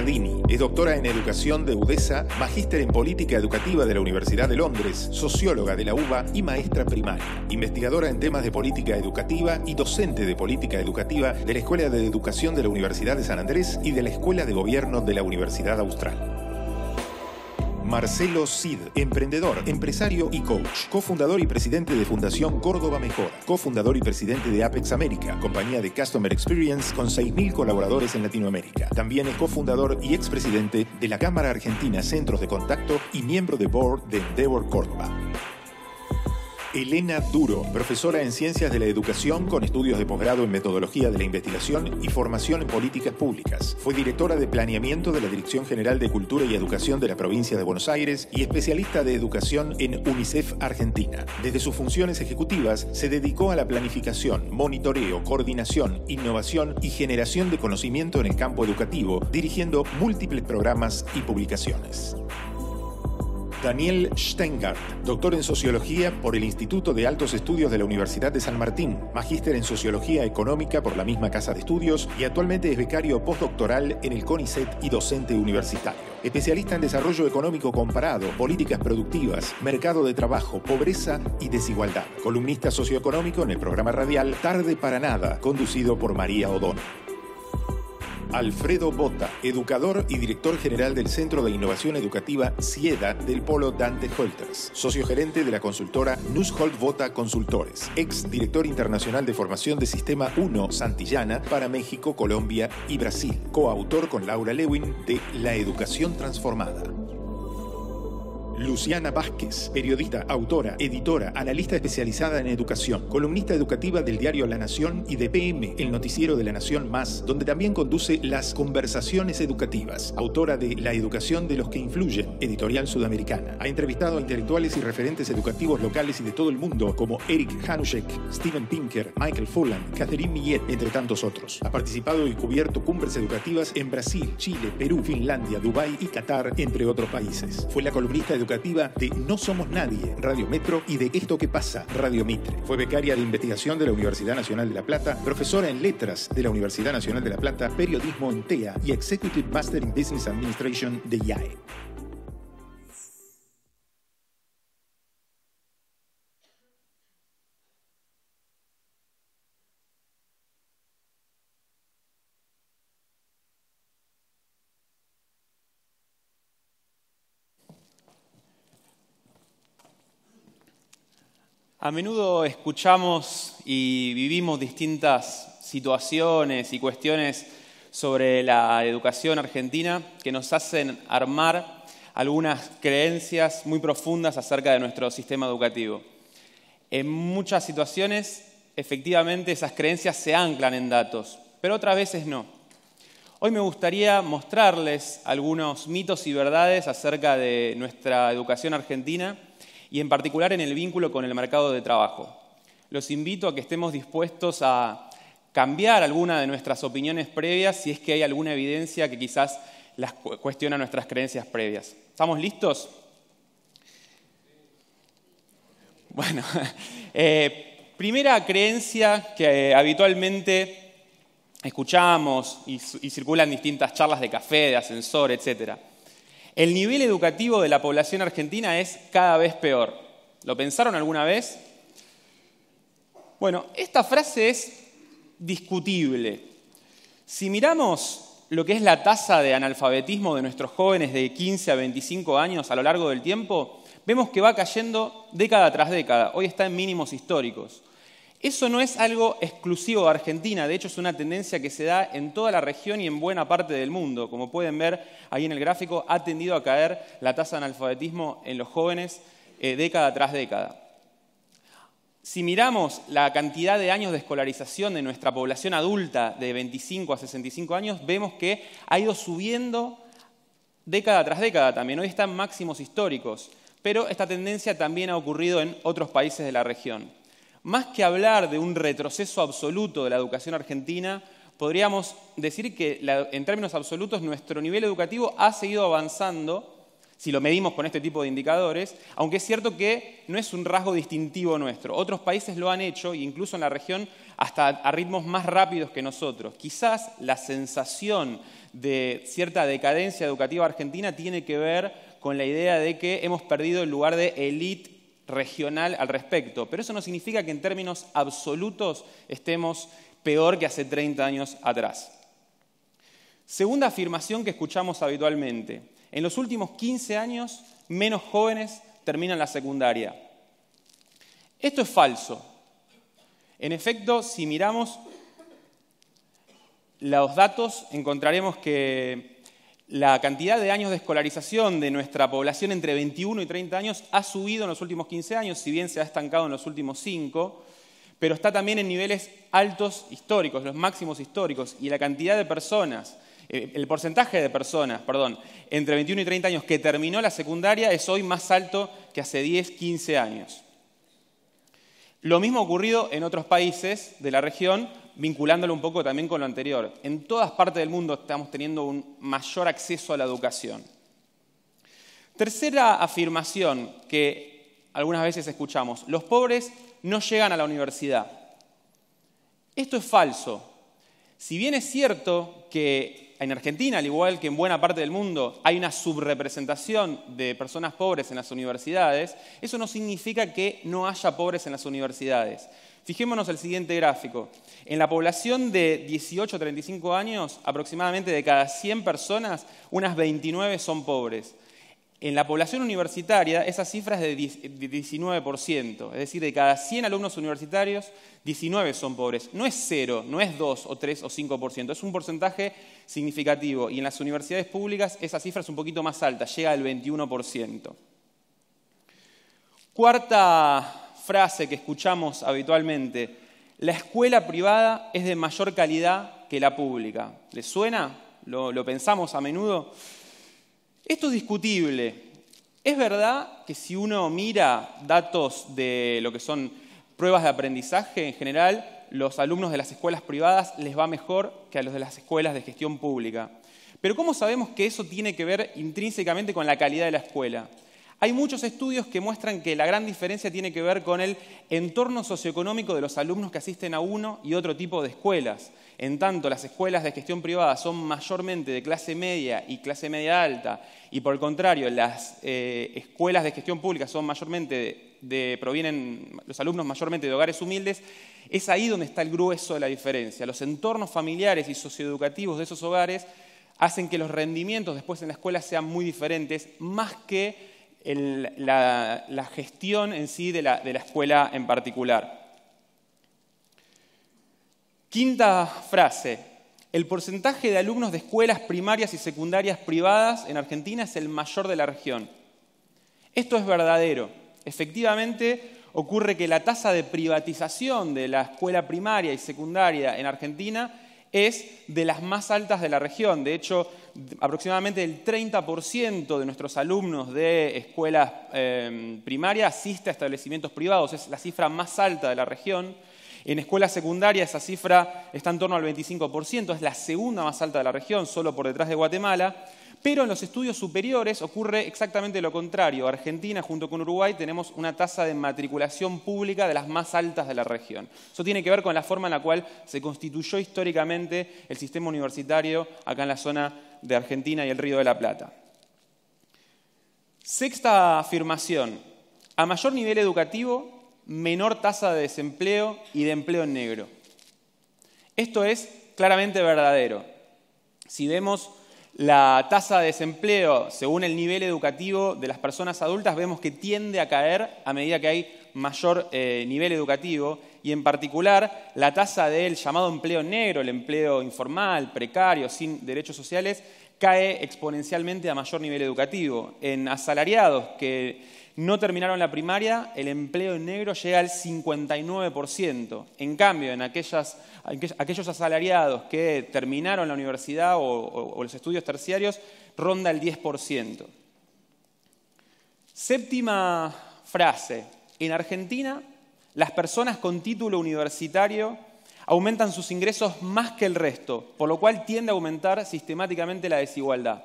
Bernardini. Es doctora en Educación de UDESA, magíster en Política Educativa de la Universidad de Londres, socióloga de la UBA y maestra primaria. Investigadora en temas de política educativa y docente de política educativa de la Escuela de Educación de la Universidad de San Andrés y de la Escuela de Gobierno de la Universidad Austral. Marcelo Cid, emprendedor, empresario y coach, cofundador y presidente de Fundación Córdoba Mejora, cofundador y presidente de Apex América, compañía de Customer Experience con 6.000 colaboradores en Latinoamérica. También es cofundador y expresidente de la Cámara Argentina Centros de Contacto y miembro de board de Endeavor Córdoba. Elena Duro, profesora en Ciencias de la Educación con estudios de posgrado en Metodología de la Investigación y formación en Políticas Públicas. Fue directora de Planeamiento de la Dirección General de Cultura y Educación de la Provincia de Buenos Aires y especialista de Educación en UNICEF Argentina. Desde sus funciones ejecutivas se dedicó a la planificación, monitoreo, coordinación, innovación y generación de conocimiento en el campo educativo, dirigiendo múltiples programas y publicaciones. Daniel Steingart, doctor en Sociología por el Instituto de Altos Estudios de la Universidad de San Martín, magíster en Sociología Económica por la misma casa de estudios y actualmente es becario postdoctoral en el CONICET y docente universitario. Especialista en Desarrollo Económico Comparado, Políticas Productivas, Mercado de Trabajo, Pobreza y Desigualdad. Columnista socioeconómico en el programa radial Tarde para Nada, conducido por María O'Donnell. Alfredo Bota, educador y director general del Centro de Innovación Educativa CIEDA del Polo Dante Holters, socio gerente de la consultora Nussholt Bota Consultores, ex director internacional de formación de Sistema 1 Santillana para México, Colombia y Brasil, coautor con Laura Lewin de La Educación Transformada. Luciana Vázquez, periodista, autora, editora, analista especializada en educación, columnista educativa del diario La Nación y de PM, el noticiero de La Nación Más, donde también conduce las conversaciones educativas, autora de La Educación de los que Influyen, editorial sudamericana. Ha entrevistado a intelectuales y referentes educativos locales y de todo el mundo como Eric Hanushek, Steven Pinker, Michael Fullan, Catherine Millet, entre tantos otros. Ha participado y cubierto cumbres educativas en Brasil, Chile, Perú, Finlandia, Dubái y Qatar, entre otros países. Fue la columnista educativa de No Somos Nadie, Radio Metro, y de Esto que Pasa, Radio Mitre. Fue becaria de investigación de la Universidad Nacional de La Plata, profesora en Letras de la Universidad Nacional de La Plata, periodismo en TEA y Executive Master in Business Administration de IAE. A menudo escuchamos y vivimos distintas situaciones y cuestiones sobre la educación argentina que nos hacen armar algunas creencias muy profundas acerca de nuestro sistema educativo. En muchas situaciones, efectivamente, esas creencias se anclan en datos, pero otras veces no. Hoy me gustaría mostrarles algunos mitos y verdades acerca de nuestra educación argentina y en particular en el vínculo con el mercado de trabajo. Los invito a que estemos dispuestos a cambiar alguna de nuestras opiniones previas si es que hay alguna evidencia que quizás las cuestiona nuestras creencias previas. ¿Estamos listos? Bueno, primera creencia que habitualmente escuchamos y circulan distintas charlas de café, de ascensor, etc. El nivel educativo de la población argentina es cada vez peor. ¿Lo pensaron alguna vez? Bueno, esta frase es discutible. Si miramos lo que es la tasa de analfabetismo de nuestros jóvenes de 15 a 25 años a lo largo del tiempo, vemos que va cayendo década tras década. Hoy está en mínimos históricos. Eso no es algo exclusivo de Argentina, de hecho es una tendencia que se da en toda la región y en buena parte del mundo. Como pueden ver ahí en el gráfico, ha tendido a caer la tasa de analfabetismo en los jóvenes década tras década. Si miramos la cantidad de años de escolarización de nuestra población adulta de 25 a 65 años, vemos que ha ido subiendo década tras década también. Hoy está en máximos históricos, pero esta tendencia también ha ocurrido en otros países de la región. Más que hablar de un retroceso absoluto de la educación argentina, podríamos decir que en términos absolutos nuestro nivel educativo ha seguido avanzando si lo medimos con este tipo de indicadores, aunque es cierto que no es un rasgo distintivo nuestro. Otros países lo han hecho, e incluso en la región, hasta a ritmos más rápidos que nosotros. Quizás la sensación de cierta decadencia educativa argentina tiene que ver con la idea de que hemos perdido el lugar de élite regional al respecto, pero eso no significa que en términos absolutos estemos peor que hace 30 años atrás. Segunda afirmación que escuchamos habitualmente: en los últimos 15 años, menos jóvenes terminan la secundaria. Esto es falso. En efecto, si miramos los datos, encontraremos que la cantidad de años de escolarización de nuestra población entre 21 y 30 años ha subido en los últimos 15 años, si bien se ha estancado en los últimos 5, pero está también en niveles altos históricos, los máximos históricos, y la cantidad de personas, el porcentaje de personas, entre 21 y 30 años que terminó la secundaria es hoy más alto que hace 10, 15 años. Lo mismo ha ocurrido en otros países de la región, vinculándolo un poco también con lo anterior. En todas partes del mundo estamos teniendo un mayor acceso a la educación. Tercera afirmación que algunas veces escuchamos: los pobres no llegan a la universidad. Esto es falso. Si bien es cierto que en Argentina, al igual que en buena parte del mundo, hay una subrepresentación de personas pobres en las universidades, eso no significa que no haya pobres en las universidades. Fijémonos el siguiente gráfico. En la población de 18 a 35 años, aproximadamente de cada 100 personas, unas 29 son pobres. En la población universitaria, esa cifra es de 19%, es decir, de cada 100 alumnos universitarios, 19 son pobres. No es 0, no es 2 o 3 o 5%, es un porcentaje significativo. Y en las universidades públicas esa cifra es un poquito más alta, llega al 21%. Cuarta frase que escuchamos habitualmente: la escuela privada es de mayor calidad que la pública. ¿Les suena? ¿Lo pensamos a menudo? Esto es discutible. Es verdad que si uno mira datos de lo que son pruebas de aprendizaje en general, los alumnos de las escuelas privadas les va mejor que a los de las escuelas de gestión pública. Pero ¿cómo sabemos que eso tiene que ver intrínsecamente con la calidad de la escuela? Hay muchos estudios que muestran que la gran diferencia tiene que ver con el entorno socioeconómico de los alumnos que asisten a uno y otro tipo de escuelas. En tanto, las escuelas de gestión privada son mayormente de clase media y clase media alta, y por el contrario, las escuelas de gestión pública son mayormente provienen los alumnos mayormente de hogares humildes. Es ahí donde está el grueso de la diferencia. Los entornos familiares y socioeducativos de esos hogares hacen que los rendimientos después en la escuela sean muy diferentes, más que la gestión en sí de la escuela en particular. Quinta frase: el porcentaje de alumnos de escuelas primarias y secundarias privadas en Argentina es el mayor de la región. Esto es verdadero. Efectivamente, ocurre que la tasa de privatización de la escuela primaria y secundaria en Argentina es de las más altas de la región. De hecho, aproximadamente el 30% de nuestros alumnos de escuelas primarias asiste a establecimientos privados. Es la cifra más alta de la región. En escuela secundaria esa cifra está en torno al 25%, es la segunda más alta de la región, solo por detrás de Guatemala. Pero en los estudios superiores ocurre exactamente lo contrario. Argentina, junto con Uruguay, tenemos una tasa de matriculación pública de las más altas de la región. Eso tiene que ver con la forma en la cual se constituyó históricamente el sistema universitario acá en la zona de Argentina y el Río de la Plata. Sexta afirmación: a mayor nivel educativo, menor tasa de desempleo y de empleo en negro. Esto es claramente verdadero. Si vemos la tasa de desempleo según el nivel educativo de las personas adultas, vemos que tiende a caer a medida que hay mayor nivel educativo, y en particular la tasa del llamado empleo negro, el empleo informal, precario, sin derechos sociales, cae exponencialmente a mayor nivel educativo. En asalariados que no terminaron la primaria, el empleo en negro llega al 59%. En cambio, en aquellos asalariados que terminaron la universidad o los estudios terciarios, ronda el 10%. Séptima frase: en Argentina, las personas con título universitario aumentan sus ingresos más que el resto, por lo cual tiende a aumentar sistemáticamente la desigualdad.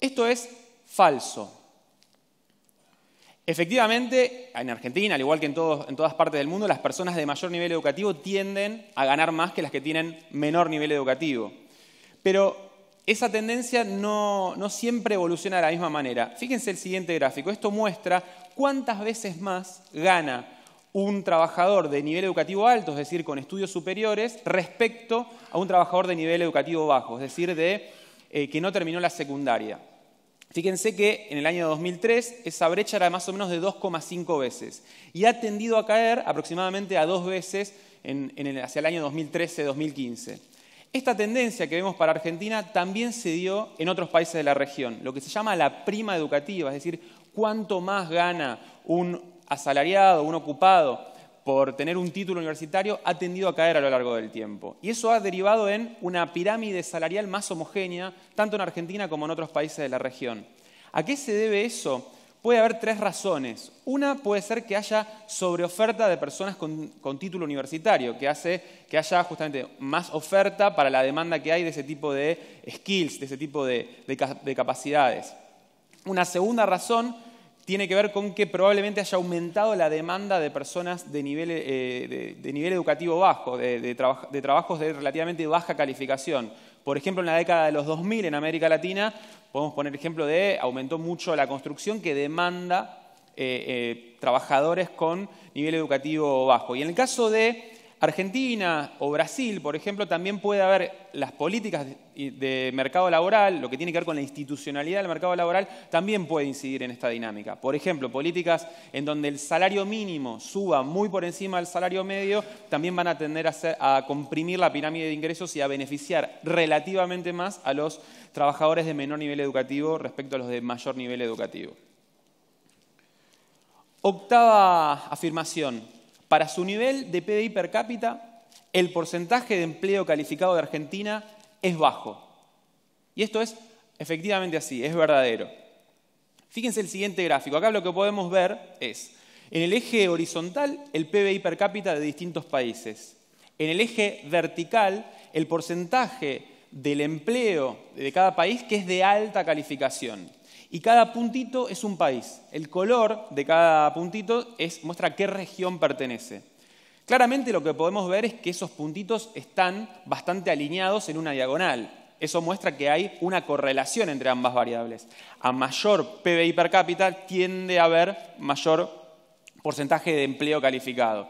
Esto es Falso. Efectivamente, en Argentina, al igual que en todas partes del mundo, las personas de mayor nivel educativo tienden a ganar más que las que tienen menor nivel educativo. Pero esa tendencia no siempre evoluciona de la misma manera. Fíjense el siguiente gráfico. Esto muestra cuántas veces más gana un trabajador de nivel educativo alto, es decir, con estudios superiores, respecto a un trabajador de nivel educativo bajo, es decir, que no terminó la secundaria. Fíjense que en el año 2003 esa brecha era más o menos de 2,5 veces y ha tendido a caer aproximadamente a 2 veces hacia el año 2013-2015. Esta tendencia que vemos para Argentina también se dio en otros países de la región, lo que se llama la prima educativa, es decir, cuánto más gana un asalariado, un ocupado, por tener un título universitario, ha tendido a caer a lo largo del tiempo. Y eso ha derivado en una pirámide salarial más homogénea, tanto en Argentina como en otros países de la región. ¿A qué se debe eso? Puede haber 3 razones. Una puede ser que haya sobreoferta de personas con título universitario, que hace que haya justamente más oferta para la demanda que hay de ese tipo de skills, de ese tipo de capacidades. Una segunda razón tiene que ver con que probablemente haya aumentado la demanda de personas de nivel educativo bajo, de trabajos de relativamente baja calificación. Por ejemplo, en la década de los 2000 en América Latina, podemos poner ejemplo de aumentó mucho la construcción que demanda trabajadores con nivel educativo bajo. Y en el caso de Argentina o Brasil, por ejemplo, también puede haber las políticas de mercado laboral, lo que tiene que ver con la institucionalidad del mercado laboral, también puede incidir en esta dinámica. Por ejemplo, políticas en donde el salario mínimo suba muy por encima del salario medio, también van a tender a comprimir la pirámide de ingresos y a beneficiar relativamente más a los trabajadores de menor nivel educativo respecto a los de mayor nivel educativo. Octava afirmación. Para su nivel de PBI per cápita, el porcentaje de empleo calificado de Argentina es bajo. Y esto es efectivamente así, es verdadero. Fíjense el siguiente gráfico. Acá lo que podemos ver es, en el eje horizontal, el PBI per cápita de distintos países. En el eje vertical, el porcentaje del empleo de cada país que es de alta calificación. Y cada puntito es un país. El color de cada puntito muestra a qué región pertenece. Claramente lo que podemos ver es que esos puntitos están bastante alineados en una diagonal. Eso muestra que hay una correlación entre ambas variables. A mayor PBI per cápita tiende a haber mayor porcentaje de empleo calificado.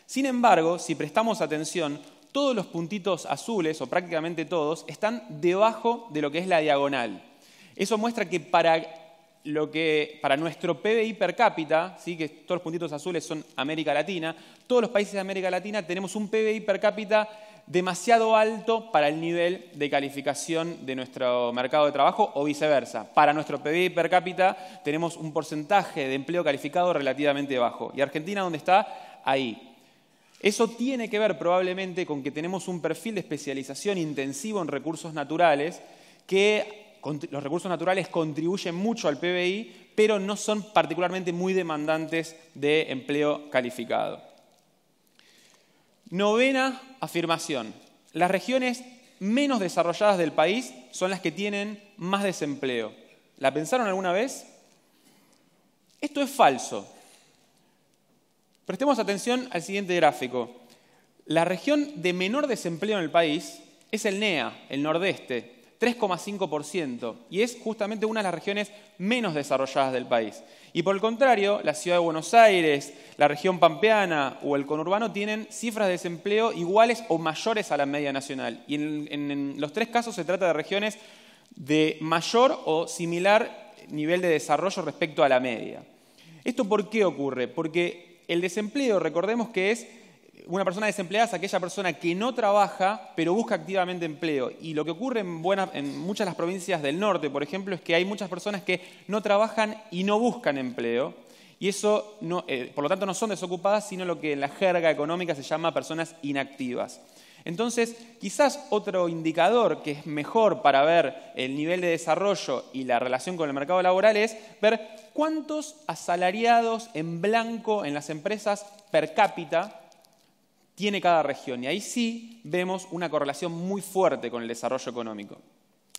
Sin embargo, si prestamos atención, todos los puntitos azules, o prácticamente todos, están debajo de lo que es la diagonal. Eso muestra que para nuestro PBI per cápita, ¿sí? Que todos los puntitos azules son América Latina, todos los países de América Latina tenemos un PBI per cápita demasiado alto para el nivel de calificación de nuestro mercado de trabajo o viceversa. Para nuestro PBI per cápita tenemos un porcentaje de empleo calificado relativamente bajo. ¿Y Argentina dónde está? Ahí. Eso tiene que ver probablemente con que tenemos un perfil de especialización intensivo en recursos naturales que los recursos naturales contribuyen mucho al PBI, pero no son particularmente muy demandantes de empleo calificado. Novena afirmación. Las regiones menos desarrolladas del país son las que tienen más desempleo. ¿La pensaron alguna vez? Esto es falso. Prestemos atención al siguiente gráfico. La región de menor desempleo en el país es el NEA, el Nordeste, 3,5%, y es justamente una de las regiones menos desarrolladas del país. Y por el contrario, la ciudad de Buenos Aires, la región pampeana o el conurbano tienen cifras de desempleo iguales o mayores a la media nacional. Y en los 3 casos se trata de regiones de mayor o similar nivel de desarrollo respecto a la media. ¿Esto por qué ocurre? Porque el desempleo, recordemos que es una persona desempleada es aquella persona que no trabaja, pero busca activamente empleo. Y lo que ocurre en muchas de las provincias del norte, por ejemplo, es que hay muchas personas que no trabajan y no buscan empleo. Y eso, por lo tanto, no son desocupadas, sino lo que en la jerga económica se llama personas inactivas. Entonces, quizás otro indicador que es mejor para ver el nivel de desarrollo y la relación con el mercado laboral es ver cuántos asalariados en blanco en las empresas per cápita tiene cada región. Y ahí sí vemos una correlación muy fuerte con el desarrollo económico.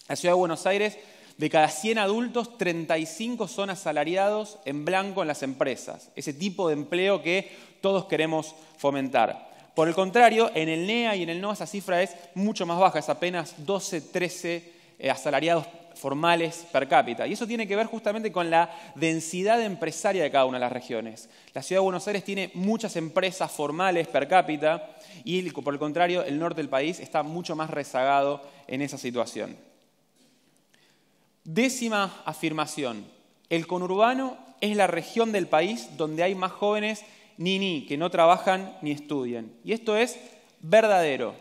La ciudad de Buenos Aires de cada 100 adultos, 35 son asalariados en blanco en las empresas. Ese tipo de empleo que todos queremos fomentar. Por el contrario, en el NEA y en el NOA esa cifra es mucho más baja, es apenas 12, 13 asalariados formales per cápita. Y eso tiene que ver justamente con la densidad empresaria de cada una de las regiones. La Ciudad de Buenos Aires tiene muchas empresas formales per cápita y, por el contrario, el norte del país está mucho más rezagado en esa situación. 10ª afirmación. El conurbano es la región del país donde hay más jóvenes ni que no trabajan ni estudian. Y esto es verdadero.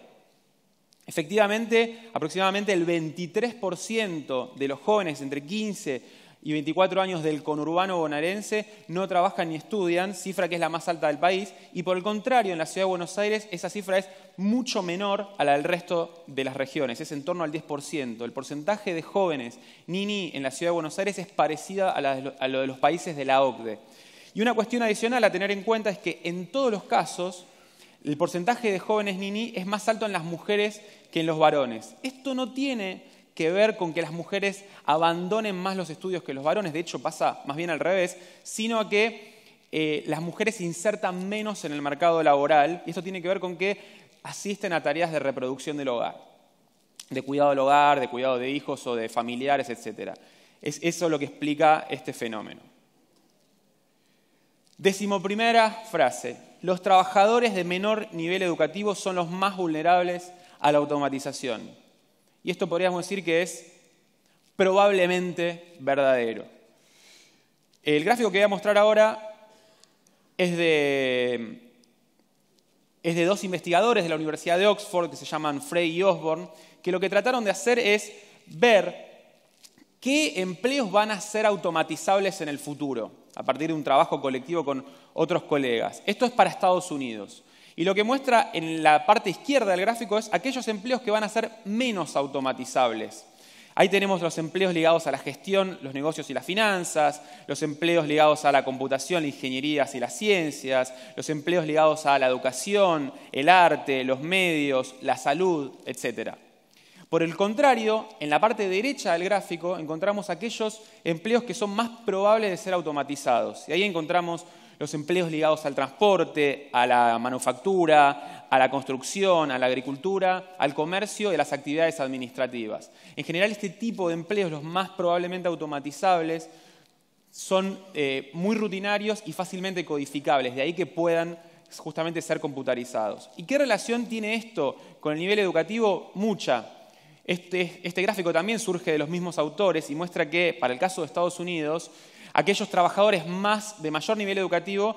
Efectivamente, aproximadamente el 23% de los jóvenes entre 15 y 24 años del conurbano bonaerense no trabajan ni estudian, cifra que es la más alta del país, y por el contrario, en la Ciudad de Buenos Aires esa cifra es mucho menor a la del resto de las regiones, es en torno al 10%. El porcentaje de jóvenes ni en la Ciudad de Buenos Aires es parecida a lo de los países de la OCDE. Y una cuestión adicional a tener en cuenta es que en todos los casos el porcentaje de jóvenes ni es más alto en las mujeres que en los varones. Esto no tiene que ver con que las mujeres abandonen más los estudios que los varones, de hecho pasa más bien al revés, sino a que las mujeres se insertan menos en el mercado laboral, y esto tiene que ver con que asisten a tareas de reproducción del hogar, de cuidado del hogar, de cuidado de hijos o de familiares, etc. Es eso lo que explica este fenómeno. 11ª frase. Los trabajadores de menor nivel educativo son los más vulnerables a la automatización. Y esto podríamos decir que es probablemente verdadero. El gráfico que voy a mostrar ahora es de 2 investigadores de la Universidad de Oxford que se llaman Frey y Osborne, que lo que trataron de hacer es ver qué empleos van a ser automatizables en el futuro, a partir de un trabajo colectivo con otros colegas. Esto es para Estados Unidos. Y lo que muestra en la parte izquierda del gráfico es aquellos empleos que van a ser menos automatizables. Ahí tenemos los empleos ligados a la gestión, los negocios y las finanzas, los empleos ligados a la computación, las ingenierías y las ciencias, los empleos ligados a la educación, el arte, los medios, la salud, etc. Por el contrario, en la parte derecha del gráfico encontramos aquellos empleos que son más probables de ser automatizados. Y ahí encontramos los empleos ligados al transporte, a la manufactura, a la construcción, a la agricultura, al comercio y a las actividades administrativas. En general, este tipo de empleos, los más probablemente automatizables, son muy rutinarios y fácilmente codificables, de ahí que puedan justamente ser computarizados. ¿Y qué relación tiene esto con el nivel educativo? Mucha. Este gráfico también surge de los mismos autores y muestra que, para el caso de Estados Unidos, aquellos trabajadores de mayor nivel educativo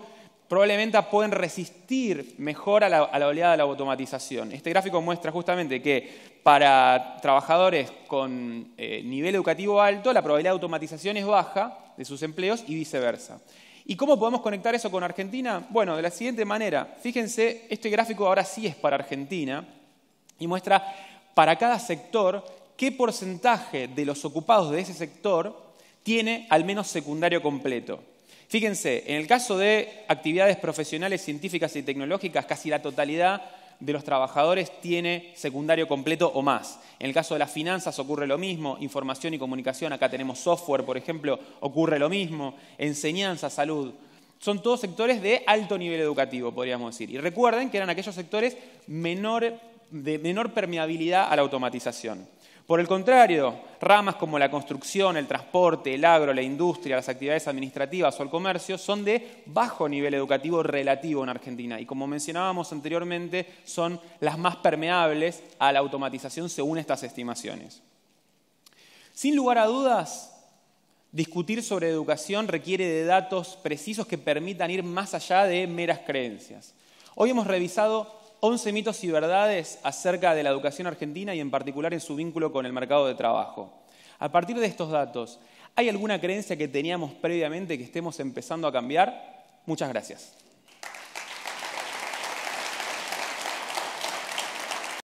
probablemente pueden resistir mejor a la oleada de la automatización. Este gráfico muestra justamente que para trabajadores con nivel educativo alto, la probabilidad de automatización es baja de sus empleos y viceversa. ¿Y cómo podemos conectar eso con Argentina? Bueno, de la siguiente manera. Fíjense, este gráfico ahora sí es para Argentina y muestra para cada sector qué porcentaje de los ocupados de ese sector tiene al menos secundario completo. Fíjense, en el caso de actividades profesionales, científicas y tecnológicas, casi la totalidad de los trabajadores tiene secundario completo o más. En el caso de las finanzas ocurre lo mismo, información y comunicación, acá tenemos software, por ejemplo, ocurre lo mismo, enseñanza, salud. Son todos sectores de alto nivel educativo, podríamos decir. Y recuerden que eran aquellos sectores de menor permeabilidad a la automatización. Por el contrario, ramas como la construcción, el transporte, el agro, la industria, las actividades administrativas o el comercio son de bajo nivel educativo relativo en Argentina y, como mencionábamos anteriormente, son las más permeables a la automatización según estas estimaciones. Sin lugar a dudas, discutir sobre educación requiere de datos precisos que permitan ir más allá de meras creencias. Hoy hemos revisado 11 mitos y verdades acerca de la educación argentina y en particular en su vínculo con el mercado de trabajo. A partir de estos datos, ¿hay alguna creencia que teníamos previamente que estemos empezando a cambiar? Muchas gracias.